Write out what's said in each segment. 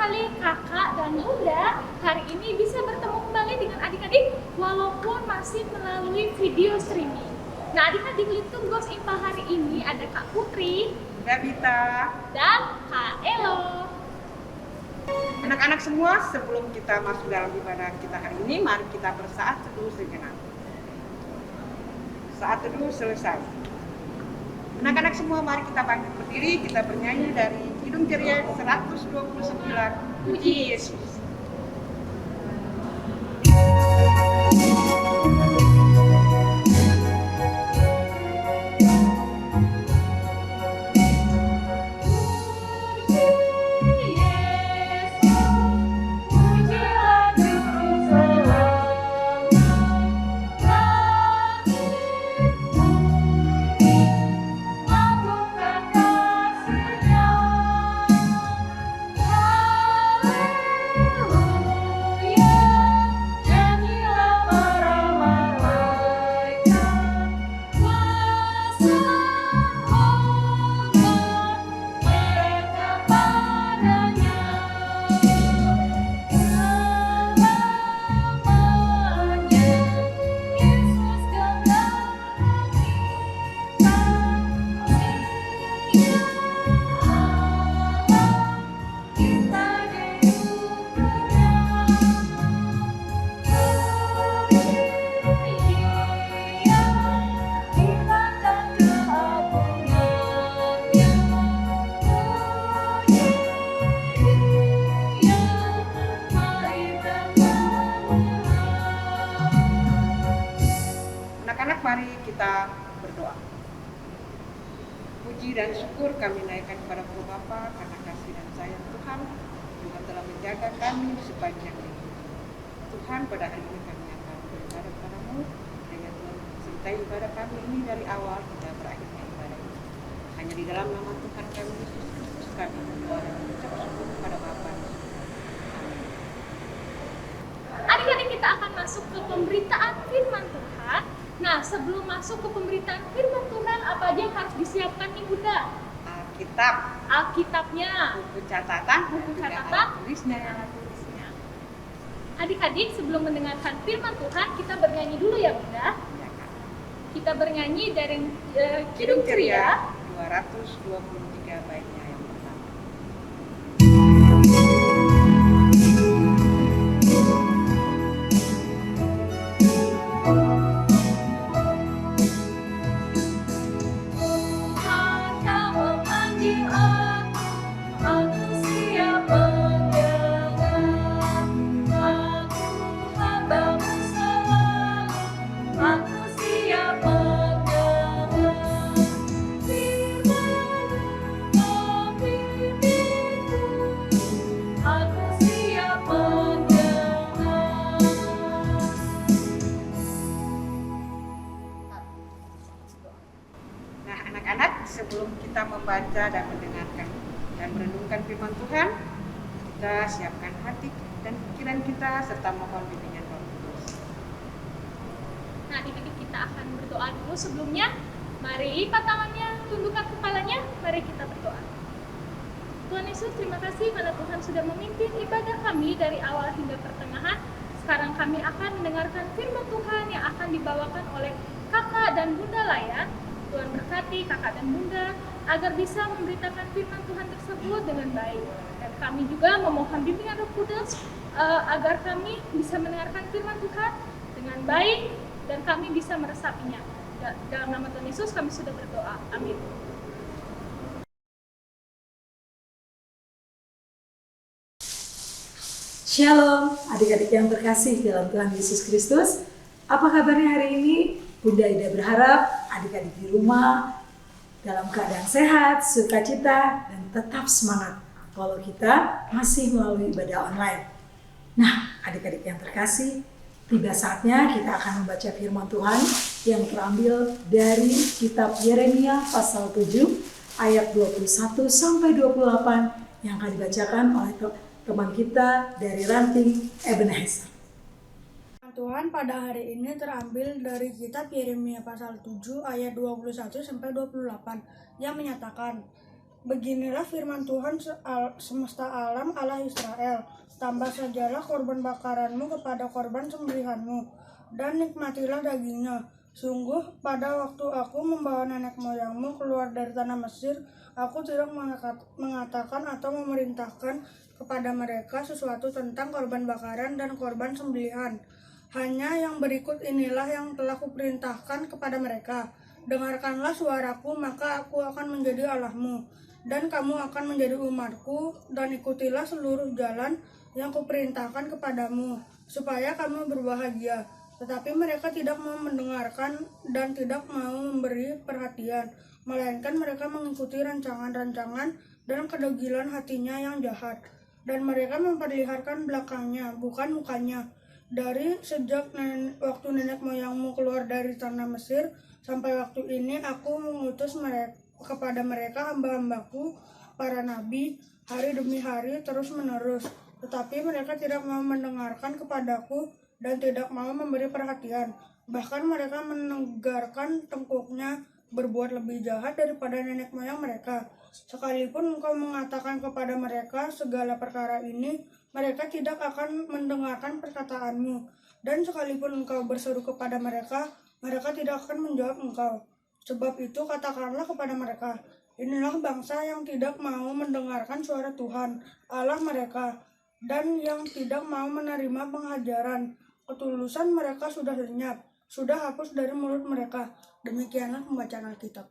sekali kakak dan bunda hari ini bisa bertemu kembali dengan adik-adik walaupun masih melalui video streaming. Nah, adik-adik Little Ghost IPA hari ini ada Kak Putri, Kak Bita, dan Kak Elo. Anak-anak semua, sebelum kita masuk dalam ibadah kita hari ini, mari kita bersaat teduh sejenak. Saat teduh selesai. Anak-anak semua, mari kita bangkit berdiri, kita bernyanyi dari Kidung Ceria 129, Puji Yesus. Anak-anak, mari kita berdoa. Puji dan syukur kami naikkan kepada Engkau Bapa karena kasih dan sayang Tuhan juga telah menjaga kami sepanjang hidup. Tuhan, pada hari ini kami akan beribadah kepadamu dengan Tuhan sertai ibadah kami ini dari awal hingga berakhirnya ibadah ini. Hanya di dalam nama Tuhan kami Yesus Kristus kami berdoa dan mengucap syukur kepada Bapa. Adik-adik, kita akan masuk ke pemberitaan firman Tuhan. Nah, sebelum masuk ke pemberitaan firman Tuhan, apa aja yang harus disiapkan nih Bunda? Alkitab, Alkitabnya, buku catatan, buku dan juga catatan, alat tulisnya. dan alat tulisnya. Adik-adik, sebelum mendengarkan firman Tuhan, kita bernyanyi dulu ya Bunda. Ya, Kak. Kita bernyanyi dari Kidung Kidung Ceria 223 baiknya yang pertama. Nah, anak-anak, sebelum kita membaca dan mendengarkan dan merenungkan firman Tuhan, kita siapkan hati dan pikiran kita serta mohon bimbingan Roh Kudus. Nah, adik-adik, kita akan berdoa dulu sebelumnya. Mari lipat tangannya, tundukkan kepalanya, mari kita berdoa. Tuhan Yesus, terima kasih karena Tuhan sudah memimpin ibadah kami dari awal hingga pertengahan. Sekarang kami akan mendengarkan firman Tuhan yang akan dibawakan oleh kakak dan bunda Layan. Tuhan berkati kakak dan bunda agar bisa memberitakan firman Tuhan tersebut dengan baik. Dan kami juga memohon bimbingan Roh Kudus agar kami bisa mendengarkan firman Tuhan dengan baik dan kami bisa meresapinya. Dalam nama Tuhan Yesus kami sudah berdoa. Amin. Shalom, adik-adik yang terkasih dalam Tuhan Yesus Kristus. Apa kabarnya hari ini? Bunda Ida berharap adik-adik di rumah dalam keadaan sehat, sukacita, dan tetap semangat walau kita masih melalui ibadah online. Nah, adik-adik yang terkasih, tiba saatnya kita akan membaca firman Tuhan yang terambil dari kitab Yeremia pasal 7 ayat 21 sampai 28 yang akan dibacakan oleh teman kita dari Ranting Ebenezer. Tuhan pada hari ini terambil dari kitab Yeremia pasal 7 ayat 21 sampai 28 yang menyatakan, Beginilah firman Tuhan semesta alam Allah Israel. Tambah sajalah korban bakaranmu kepada korban sembelihanmu, dan nikmatilah dagingnya. Sungguh pada waktu aku membawa nenek moyangmu keluar dari tanah Mesir, aku tidak mengatakan atau memerintahkan kepada mereka sesuatu tentang korban bakaran dan korban sembelihan. Hanya yang berikut inilah yang telah kuperintahkan kepada mereka. Dengarkanlah suaraku, maka aku akan menjadi Allahmu, dan kamu akan menjadi umatku, dan ikutilah seluruh jalan yang kuperintahkan kepadamu, supaya kamu berbahagia. Tetapi mereka tidak mau mendengarkan dan tidak mau memberi perhatian, melainkan mereka mengikuti rancangan-rancangan dan kedegilan hatinya yang jahat. Dan mereka memperlihatkan belakangnya, bukan mukanya. Dari sejak waktu nenek moyangmu keluar dari tanah Mesir, sampai waktu ini aku mengutus kepada mereka hamba-hambaku, para nabi, hari demi hari terus menerus. Tetapi mereka tidak mau mendengarkan kepadaku dan tidak mau memberi perhatian. Bahkan mereka menegarkan tengkuknya berbuat lebih jahat daripada nenek moyang mereka. Sekalipun engkau mengatakan kepada mereka segala perkara ini, mereka tidak akan mendengarkan perkataanmu. Dan sekalipun engkau berseru kepada mereka, mereka tidak akan menjawab engkau. Sebab itu katakanlah kepada mereka, inilah bangsa yang tidak mau mendengarkan suara Tuhan, Allah mereka, dan yang tidak mau menerima pengajaran. Ketulusan mereka sudah lenyap, sudah hapus dari mulut mereka. Demikianlah pembacaan Alkitab.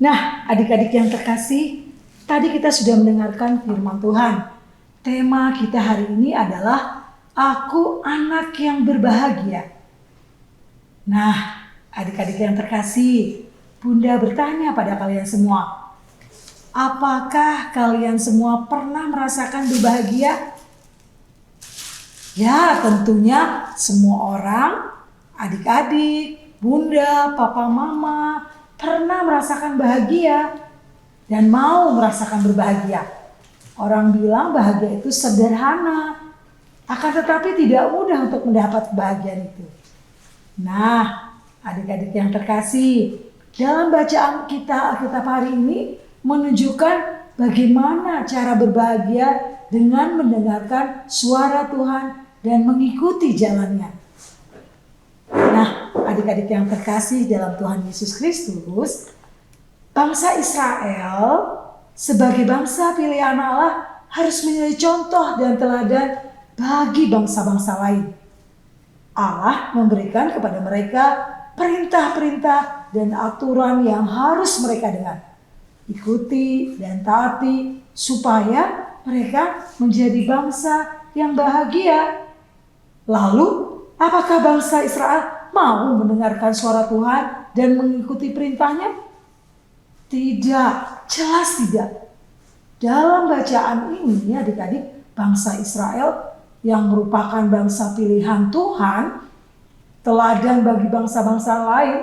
Nah, adik-adik yang terkasih, tadi kita sudah mendengarkan firman Tuhan. Tema kita hari ini adalah Aku Anak yang Berbahagia. Nah, adik-adik yang terkasih, Bunda bertanya pada kalian semua, apakah kalian semua pernah merasakan berbahagia? Ya, tentunya semua orang, adik-adik, Bunda, Papa, Mama pernah merasakan bahagia dan mau merasakan berbahagia. Orang bilang bahagia itu sederhana, akan tetapi tidak mudah untuk mendapat kebahagiaan itu. Nah, adik-adik yang terkasih, dalam bacaan kita Alkitab hari ini menunjukkan bagaimana cara berbahagia dengan mendengarkan suara Tuhan dan mengikuti jalannya. Nah, adik-adik yang terkasih dalam Tuhan Yesus Kristus, bangsa Israel sebagai bangsa pilihan Allah harus menjadi contoh dan teladan bagi bangsa-bangsa lain. Allah memberikan kepada mereka perintah-perintah dan aturan yang harus mereka dengar, ikuti dan taati supaya mereka menjadi bangsa yang bahagia. Lalu, apakah bangsa Israel mau mendengarkan suara Tuhan dan mengikuti perintahnya? Tidak, jelas tidak. Dalam bacaan ini adik-adik, bangsa Israel yang merupakan bangsa pilihan Tuhan, teladan bagi bangsa-bangsa lain,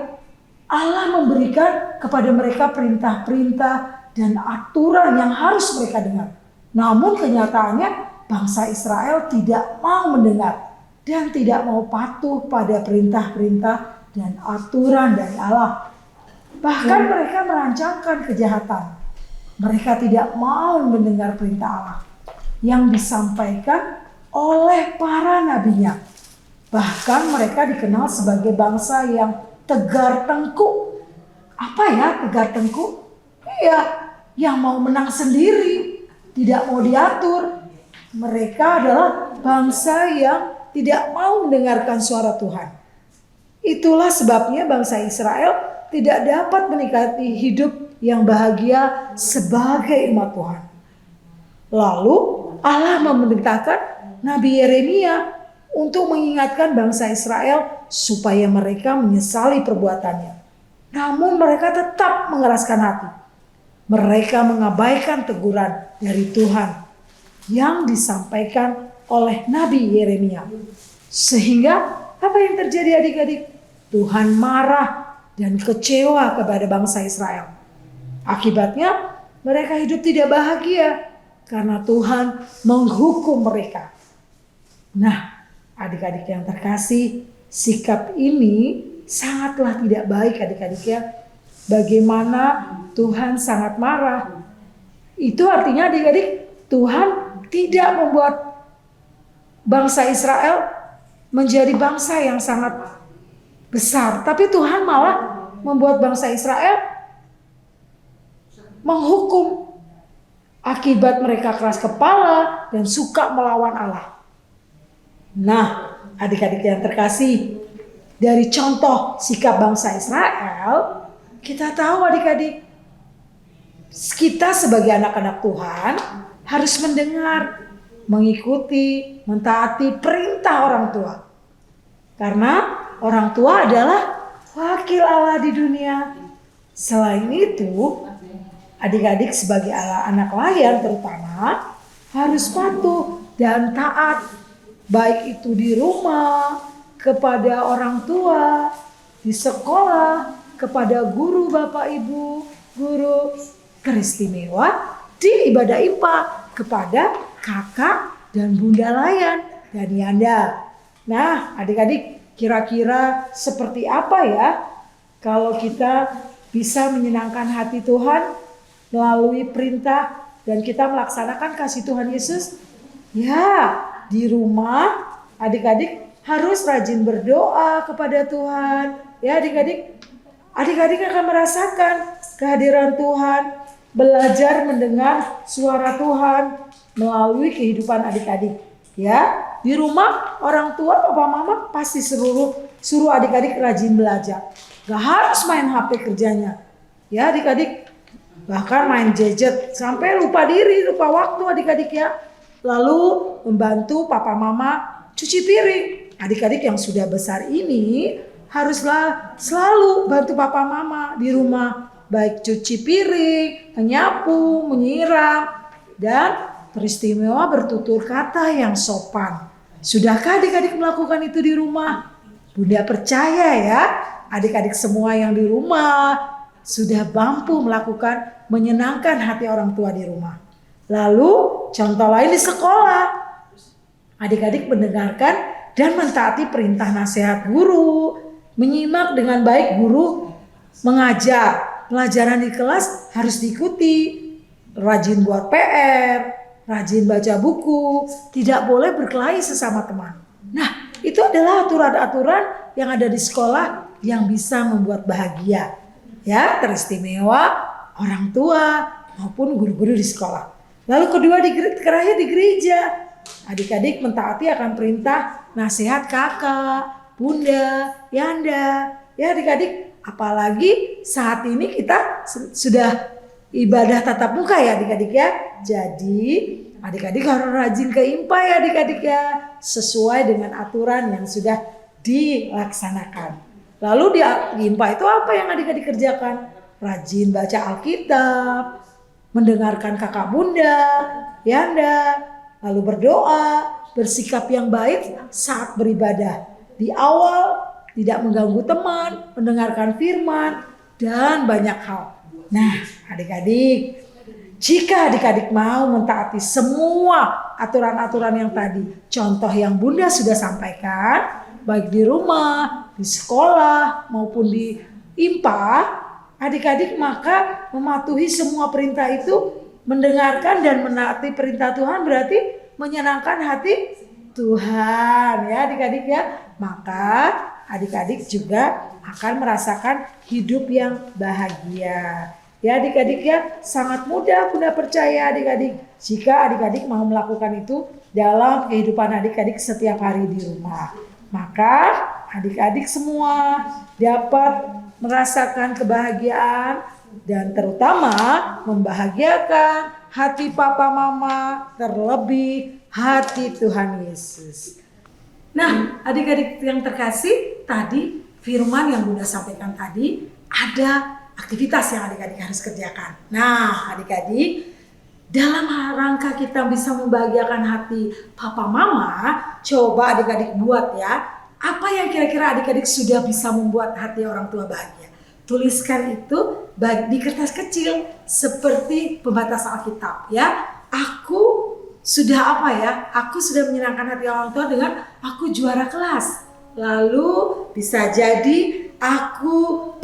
Allah memberikan kepada mereka perintah-perintah dan aturan yang harus mereka dengar. Namun kenyataannya bangsa Israel tidak mau mendengar dan tidak mau patuh pada perintah-perintah dan aturan dari Allah. Bahkan mereka merancangkan kejahatan. Mereka tidak mau mendengar perintah Allah yang disampaikan oleh para nabinya. Bahkan mereka dikenal sebagai bangsa yang tegar tengkuk. Apa ya tegar tengkuk? Iya, yang mau menang sendiri, tidak mau diatur. Mereka adalah bangsa yang tidak mau mendengarkan suara Tuhan. Itulah sebabnya bangsa Israel tidak dapat menikmati hidup yang bahagia sebagai umat Tuhan. Lalu Allah memerintahkan Nabi Yeremia untuk mengingatkan bangsa Israel supaya mereka menyesali perbuatannya. Namun mereka tetap mengeraskan hati. Mereka mengabaikan teguran dari Tuhan yang disampaikan oleh Nabi Yeremia. Sehingga apa yang terjadi adik-adik? Tuhan marah dan kecewa kepada bangsa Israel. Akibatnya mereka hidup tidak bahagia karena Tuhan menghukum mereka. Nah, adik-adik yang terkasih, sikap ini sangatlah tidak baik adik-adik ya. Bagaimana Tuhan sangat marah. Itu artinya adik-adik, Tuhan tidak membuat bangsa Israel menjadi bangsa yang sangat besar. Tapi Tuhan malah membuat bangsa Israel menghukum akibat mereka keras kepala dan suka melawan Allah. Nah, adik-adik yang terkasih, dari contoh sikap bangsa Israel, kita tahu adik-adik, kita sebagai anak-anak Tuhan harus mendengar, mengikuti, mentaati perintah orang tua. Karena orang tua adalah wakil Allah di dunia. Selain itu, adik-adik sebagai anak layan terutama harus patuh dan taat, baik itu di rumah, kepada orang tua, di sekolah, kepada guru, bapak, ibu, guru, teristimewa di ibadah IPA kepada kakak dan bunda layan dan Yanda. Nah, adik-adik, kira-kira seperti apa ya kalau kita bisa menyenangkan hati Tuhan melalui perintah dan kita melaksanakan kasih Tuhan Yesus? Ya, di rumah adik-adik harus rajin berdoa kepada Tuhan. Ya, adik-adik akan merasakan kehadiran Tuhan, belajar mendengar suara Tuhan melalui kehidupan adik-adik. Ya, di rumah orang tua, papa mama pasti suruh adik-adik rajin belajar. Gak harus main HP kerjanya. Ya, adik-adik bahkan main gadget sampai lupa diri, lupa waktu adik-adik ya. Lalu membantu papa mama cuci piring. Adik-adik yang sudah besar ini haruslah selalu bantu papa mama di rumah, baik cuci piring, menyapu, menyiram, dan teristimewa bertutur kata yang sopan. Sudahkah adik-adik melakukan itu di rumah? Bunda percaya ya, adik-adik semua yang di rumah sudah mampu melakukan menyenangkan hati orang tua di rumah. Lalu contoh lain di sekolah, adik-adik mendengarkan dan mentaati perintah nasihat guru, menyimak dengan baik guru mengajar. Pelajaran di kelas harus diikuti, rajin buat PR, rajin baca buku, tidak boleh berkelahi sesama teman. Nah, itu adalah aturan-aturan yang ada di sekolah yang bisa membuat bahagia. Ya, teristimewa orang tua maupun guru-guru di sekolah. Lalu kedua, terakhir di gereja. Adik-adik mentaati akan perintah nasihat kakak, bunda, yanda. Ya adik-adik, apalagi saat ini kita sudah ibadah tatap muka ya adik-adik ya. Jadi adik-adik harus rajin ke IMPA ya adik-adik ya. Sesuai dengan aturan yang sudah dilaksanakan. Lalu di IMPA itu apa yang adik-adik kerjakan? Rajin baca Alkitab, mendengarkan kakak bunda, yanda, lalu berdoa, bersikap yang baik saat beribadah. Di awal tidak mengganggu teman, mendengarkan firman, dan banyak hal. Nah, adik-adik, jika adik-adik mau mentaati semua aturan-aturan yang tadi, contoh yang Bunda sudah sampaikan, baik di rumah, di sekolah, maupun di IMPA, adik-adik maka mematuhi semua perintah itu, mendengarkan dan menaati perintah Tuhan berarti menyenangkan hati Tuhan ya adik-adik ya. Maka adik-adik juga akan merasakan hidup yang bahagia. Ya adik-adik ya, sangat mudah Bunda percaya adik-adik jika adik-adik mau melakukan itu dalam kehidupan adik-adik setiap hari di rumah. Maka adik-adik semua dapat merasakan kebahagiaan dan terutama membahagiakan hati papa mama, terlebih hati Tuhan Yesus. Nah, adik-adik yang terkasih, tadi firman yang Bunda sampaikan tadi ada aktivitas yang adik-adik harus kerjakan. Nah, adik-adik, dalam rangka kita bisa membahagiakan hati papa mama, coba adik-adik buat ya, apa yang kira-kira adik-adik sudah bisa membuat hati orang tua bahagia. Tuliskan itu di kertas kecil seperti pembatas Alkitab ya. Aku sudah Aku sudah menyenangkan hati orang tua dengan aku juara kelas. Lalu bisa jadi aku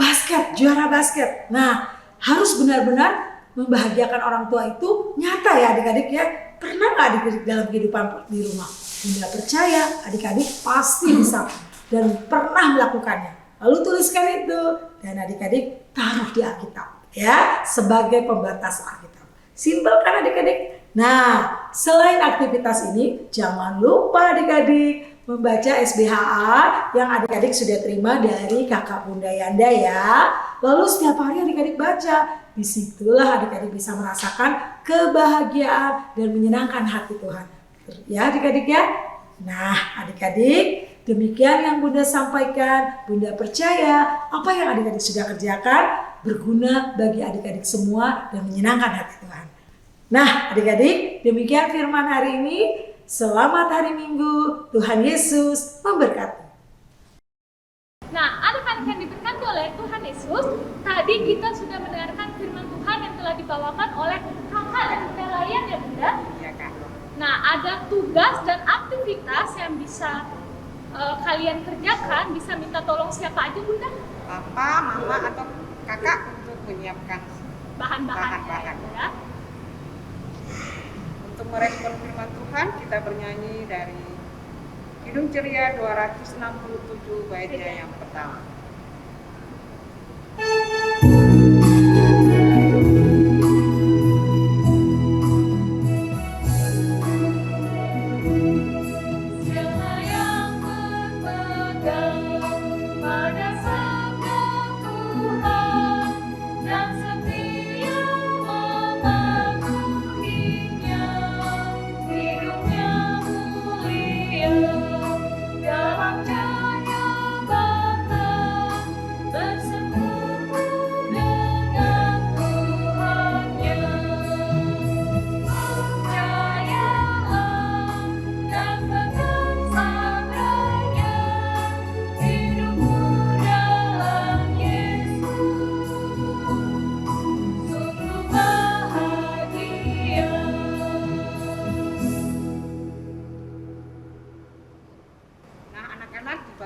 juara basket. Nah, harus benar-benar membahagiakan orang tua itu nyata ya adik-adik ya. Pernah nggak adik-adik dalam kehidupan di rumah? Bunda percaya adik-adik pasti bisa dan pernah melakukannya. Lalu tuliskan itu dan adik-adik taruh di Alkitab ya sebagai pembatas Alkitab. Simpel kan adik-adik? Nah, selain aktivitas ini jangan lupa adik-adik membaca SBHA yang adik-adik sudah terima dari kakak Bunda Yanda ya. Lalu setiap hari adik-adik baca. Disitulah adik-adik bisa merasakan kebahagiaan dan menyenangkan hati Tuhan. Ya adik-adik ya. Nah adik-adik, demikian yang Bunda sampaikan. Bunda percaya apa yang adik-adik sudah kerjakan berguna bagi adik-adik semua dan menyenangkan hati Tuhan. Nah adik-adik, demikian firman hari ini. Selamat hari Minggu, Tuhan Yesus memberkati. Nah, anak-anak yang diberkati oleh Tuhan Yesus, tadi kita sudah mendengarkan firman Tuhan yang telah dibawakan oleh kakak dan Bunda Layan ya Bunda? Ya Kak. Nah, ada tugas dan aktivitas yang bisa kalian kerjakan, bisa minta tolong siapa aja Bunda? Papa, Mama, atau Kakak untuk menyiapkan Bahan-bahan. Ya. Untuk merespon firman Tuhan, kita bernyanyi dari Kidung Ceria 267 baitnya yang pertama.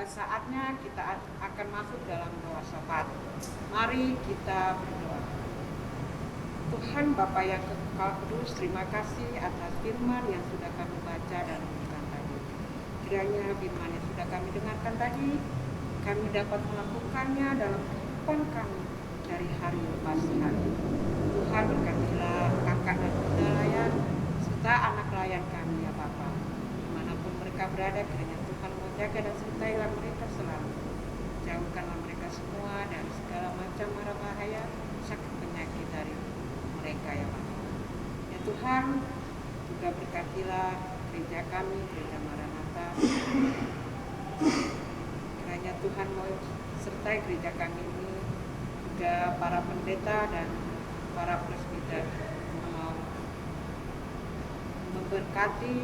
Saatnya kita akan masuk dalam doa syafaat. Mari kita berdoa. Tuhan Bapa yang kekal kudus, terima kasih atas firman yang sudah kami baca dan renungkan tadi. Kiranya firman yang sudah kami dengarkan tadi, kami dapat melakukannya dalam kehidupan kami dari hari lepas hari. Tuhan berkatilah kakak dan bunda layan serta anak layan kami ya Bapa. Dimanapun mereka berada, kiranya Tuhan menjaga dan sertailah mereka selalu. Jauhkanlah mereka semua dari segala macam mara bahaya, sakit penyakit dari mereka ya Bapa. Ya Tuhan, juga berkatilah gereja kami, gereja Maranatha. Kiranya Tuhan mau sertai gereja kami ini, juga para pendeta dan para presbiter mau memberkati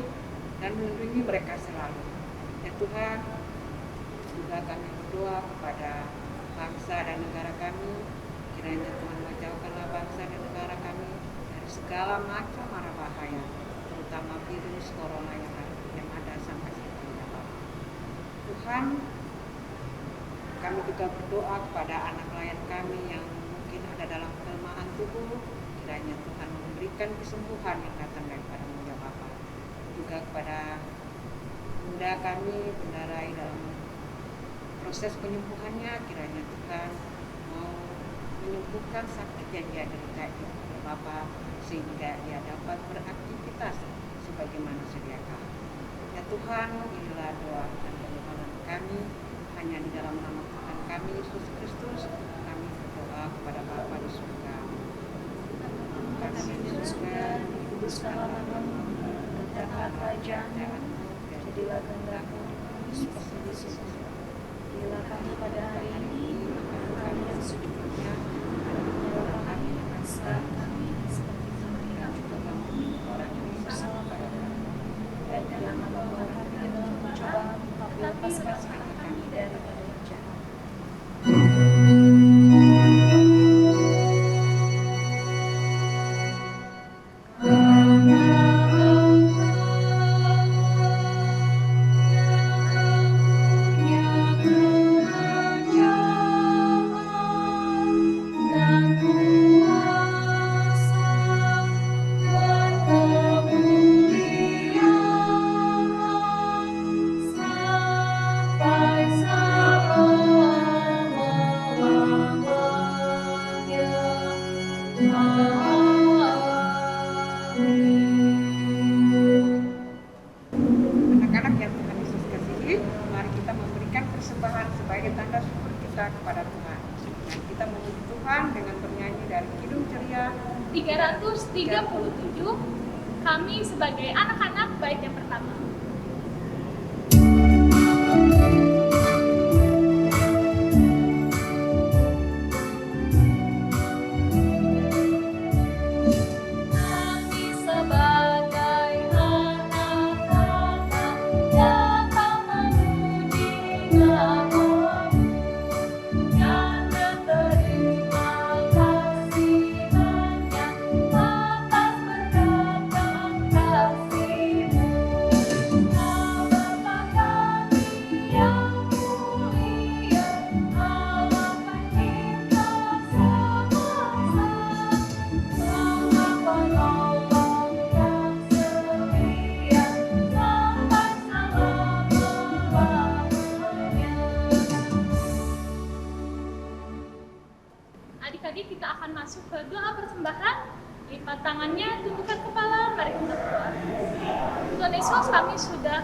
dan melindungi mereka selalu. Ya Tuhan, juga kami berdoa kepada bangsa dan negara kami. Kiranya Tuhan menjauhkanlah bangsa dan negara kami dari segala macam mara bahaya, terutama virus corona yang ada sampai saat ini. Tuhan, kami juga berdoa kepada anak layan kami yang mungkin ada dalam kelemahan tubuh. Kiranya Tuhan memberikan kesembuhan yang datang daripada-Mu ya Bapa. Juga kepada Bunda kami, Bunda Rai dalam proses penyembuhannya, kiranya Tuhan mau menyembuhkan sakit yang dia derita ya Bapa, sehingga dia dapat beraktivitas sebagaimana sedia kala. Ya Tuhan, inilah doa dan permohonan kami, hanya di dalam nama Tuhan kami Yesus Kristus kami berdoa kepada Bapa di surga. Kami di surga, kuduskanlah namamu, datanglah kerajaanmu, jadilah kehendak-Mu seperti di surga. Berilah kami pada hari ini makanan kami yang secukupnya, dan menyerahkan kami akan kesalahan kami seperti kami juga mengampuni orang yang bersalah pada kami. Dan jangan membawa kami ke dalam pencobaan, tapi lepaskanlah kami daripada yang jahat. Dan kuasa kita kepada Tuhan. Dan kita memuji Tuhan dengan bernyanyi dari Kidung Ceria 337, kami sebagai anak-anak bait yang pertama. Adik-adik, kita akan masuk ke doa persembahan. Lipat tangannya, tundukkan kepala, mari kita berdoa. Tuhan Yesus, kami sudah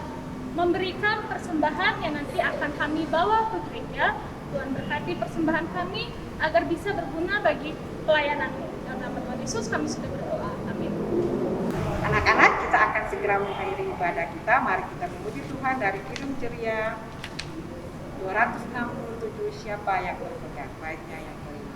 memberikan persembahan yang nanti akan kami bawa ke gereja. Tuhan berkati persembahan kami agar bisa berguna bagi pelayanan-Mu. Dalam nama Tuhan Yesus kami sudah berdoa. Amin. Anak-anak, kita akan segera mengakhiri ibadah kita. Mari kita memuji Tuhan dari Kidung Ceria 267, siapa yang berpegang, baitnya yang kelima.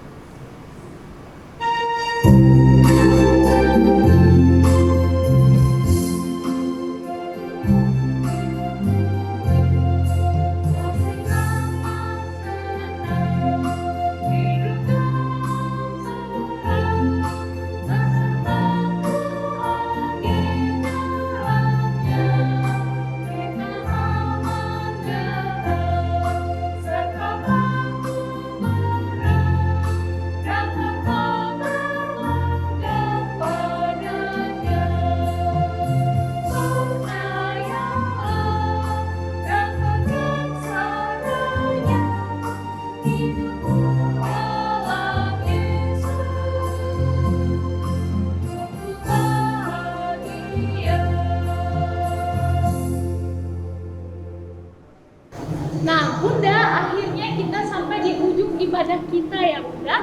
Nah, Bunda, akhirnya kita sampai di ujung ibadah kita ya, Bunda.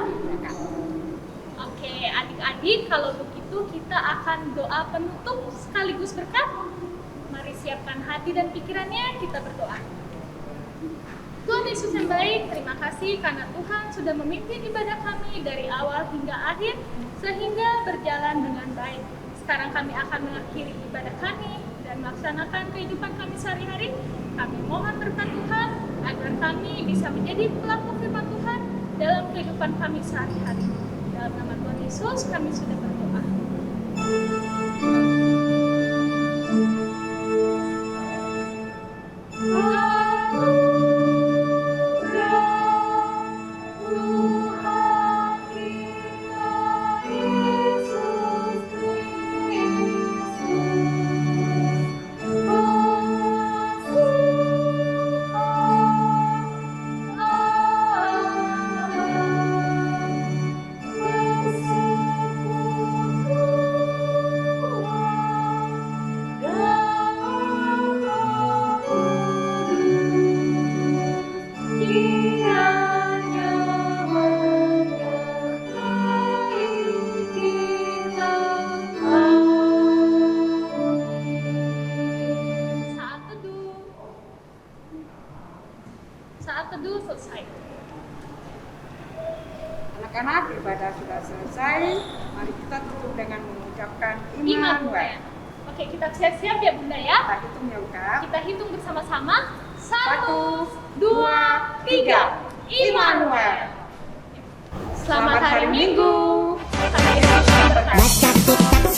Oke, adik-adik, kalau begitu kita akan doa penutup sekaligus berkat. Mari siapkan hati dan pikirannya, kita berdoa. Tuhan Yesus yang baik, terima kasih karena Tuhan sudah memimpin ibadah kami dari awal hingga akhir, sehingga berjalan dengan baik. Sekarang kami akan mengakhiri ibadah kami dan melaksanakan kehidupan kami sehari-hari. Kami mohon berkat Tuhan agar kami bisa menjadi pelaku firman Tuhan dalam kehidupan kami sehari-hari. Dalam nama Tuhan Yesus kami sudah berdoa. Saat teduh selesai. Anak-anak, ibadah sudah selesai. Mari kita tutup dengan mengucapkan Immanuel. Oke, kita siap-siap ya Bunda ya. Kita hitung ya, Kak. Kita hitung bersama-sama. 1, 2, 3. Immanuel. Selamat hari Minggu. Tuhan Yesus memberkati. Baca kitab